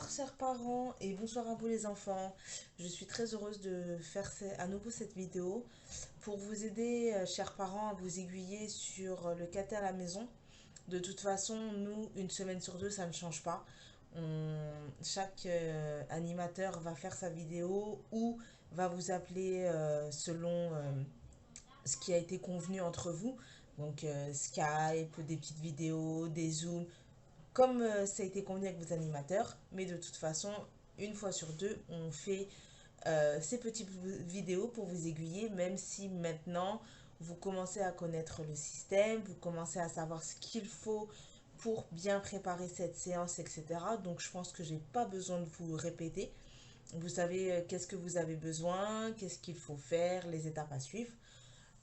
chers parents et bonsoir à vous les enfants. Je suis très heureuse de faire à nouveau cette vidéo pour vous aider, chers parents, à vous aiguiller sur le caté à la maison. De toute façon, nous, une semaine sur deux, ça ne change pas. Chaque animateur va faire sa vidéo ou va vous appeler selon ce qui a été convenu entre vous. Donc Skype, des petites vidéos, des Zooms, comme ça a été convenu avec vos animateurs, mais de toute façon, une fois sur deux, on fait ces petites vidéos pour vous aiguiller, même si maintenant vous commencez à connaître le système, vous commencez à savoir ce qu'il faut pour bien préparer cette séance, etc. Donc je pense que j'ai pas besoin de vous répéter. Vous savez qu'est-ce que vous avez besoin, qu'est-ce qu'il faut faire, les étapes à suivre.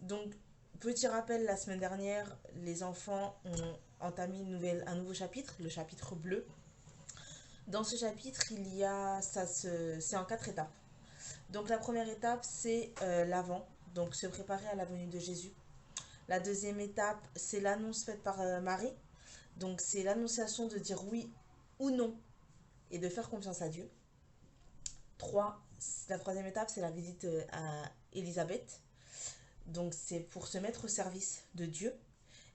Donc, petit rappel, la semaine dernière, les enfants ont entamé un nouveau chapitre, le chapitre bleu. Dans ce chapitre, c'est en 4 étapes. Donc, la première étape, c'est l'avant, donc se préparer à la venue de Jésus. La deuxième étape, c'est l'annonce faite par Marie. Donc, c'est l'annonciation de dire oui ou non et de faire confiance à Dieu. La troisième étape, c'est la visite à Élisabeth. Donc c'est pour se mettre au service de Dieu.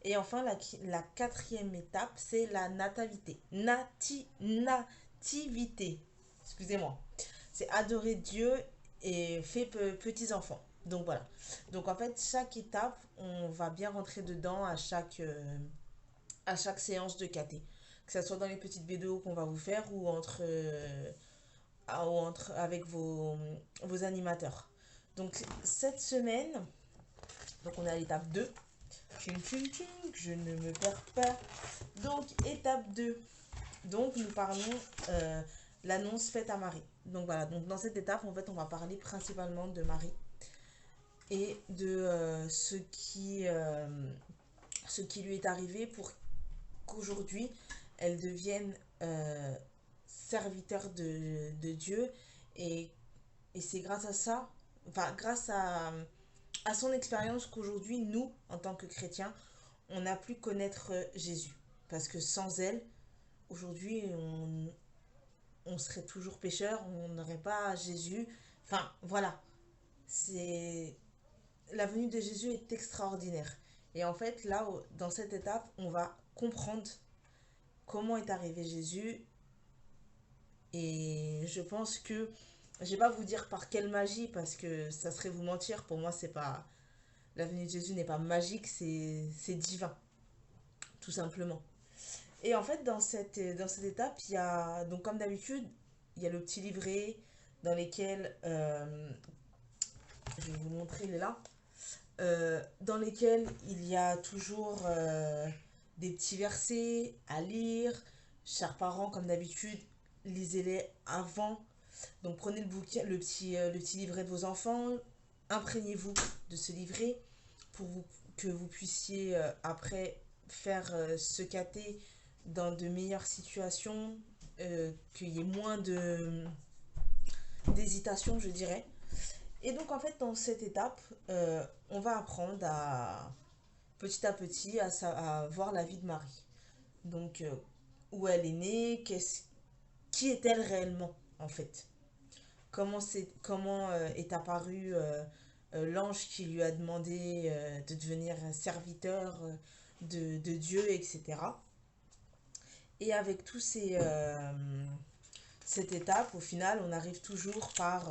Et enfin, la quatrième étape, c'est la natalité. Nativité. Excusez-moi. C'est adorer Dieu et faire petits-enfants. Donc voilà. Donc en fait, chaque étape, on va bien rentrer dedans à chaque séance de caté. Que ce soit dans les petites vidéos qu'on va vous faire ou avec vos animateurs. Donc cette semaine, donc on est à l'étape 2. Tching, tching, tching, je ne me perds pas. Donc étape 2. Donc nous parlons l'annonce faite à Marie. Donc voilà, donc dans cette étape, en fait, on va parler principalement de Marie et de ce qui lui est arrivé pour qu'aujourd'hui, elle devienne serviteur de Dieu. Et, et c'est grâce à ça, enfin grâce à son expérience qu'aujourd'hui, nous, en tant que chrétiens, on a pu connaître Jésus. Parce que sans elle, aujourd'hui, on serait toujours pécheurs, on n'aurait pas Jésus. Enfin, voilà. C'est La venue de Jésus est extraordinaire. Et en fait, là, dans cette étape, on va comprendre comment est arrivé Jésus. Et je pense que je vais pas vous dire par quelle magie, parce que ça serait vous mentir. Pour moi, c'est pas la venue de Jésus n'est pas magique, c'est divin, tout simplement. Et en fait, dans cette étape, il y a, donc comme d'habitude, il y a le petit livret dans lequel, je vais vous montrer, il est là, dans lesquels il y a toujours des petits versets à lire. Chers parents, comme d'habitude, lisez-les avant. Donc prenez le bouquin, le petit livret de vos enfants, imprégnez-vous de ce livret pour que vous puissiez après faire ce caté dans de meilleures situations, qu'il y ait moins d'hésitation, je dirais. Et donc en fait, dans cette étape, on va apprendre à petit à voir la vie de Marie. Donc où elle est née, qui est-elle réellement en fait. Comment est apparu l'ange qui lui a demandé de devenir serviteur de Dieu, etc. Et avec cette étape, au final, on arrive toujours par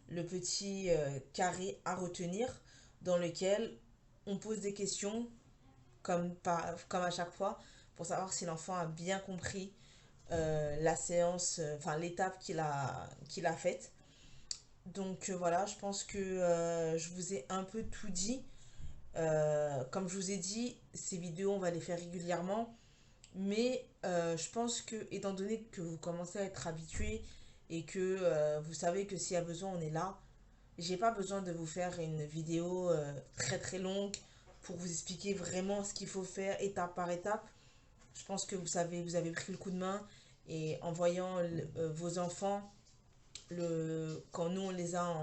le petit carré à retenir dans lequel on pose des questions comme à chaque fois pour savoir si l'enfant a bien compris la séance, enfin l'étape qu'il a faite. Donc voilà, je pense que je vous ai un peu tout dit. Comme je vous ai dit, ces vidéos, on va les faire régulièrement. Mais je pense que, étant donné que vous commencez à être habitué et que vous savez que s'il y a besoin, on est là, j'ai pas besoin de vous faire une vidéo très très longue pour vous expliquer vraiment ce qu'il faut faire étape par étape. Je pense que vous savez, vous avez pris le coup de main et en voyant vos enfants, quand nous on les a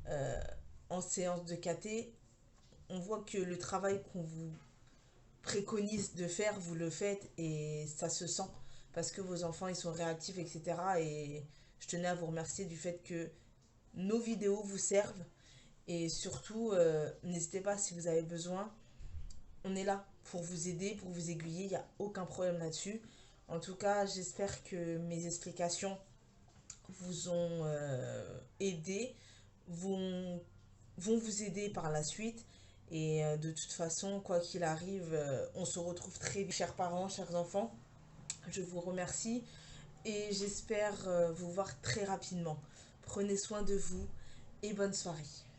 euh, en séance de caté, on voit que le travail qu'on vous préconise de faire, vous le faites et ça se sent. parce que vos enfants ils sont réactifs, etc. Et je tenais à vous remercier du fait que nos vidéos vous servent. Et surtout, n'hésitez pas si vous avez besoin. On est là pour vous aider, pour vous aiguiller. Il n'y a aucun problème là-dessus. En tout cas, j'espère que mes explications vous ont aidé, vont, vont vous aider par la suite. Et de toute façon, quoi qu'il arrive, on se retrouve très vite, chers parents, chers enfants. Je vous remercie et j'espère vous voir très rapidement. Prenez soin de vous et bonne soirée.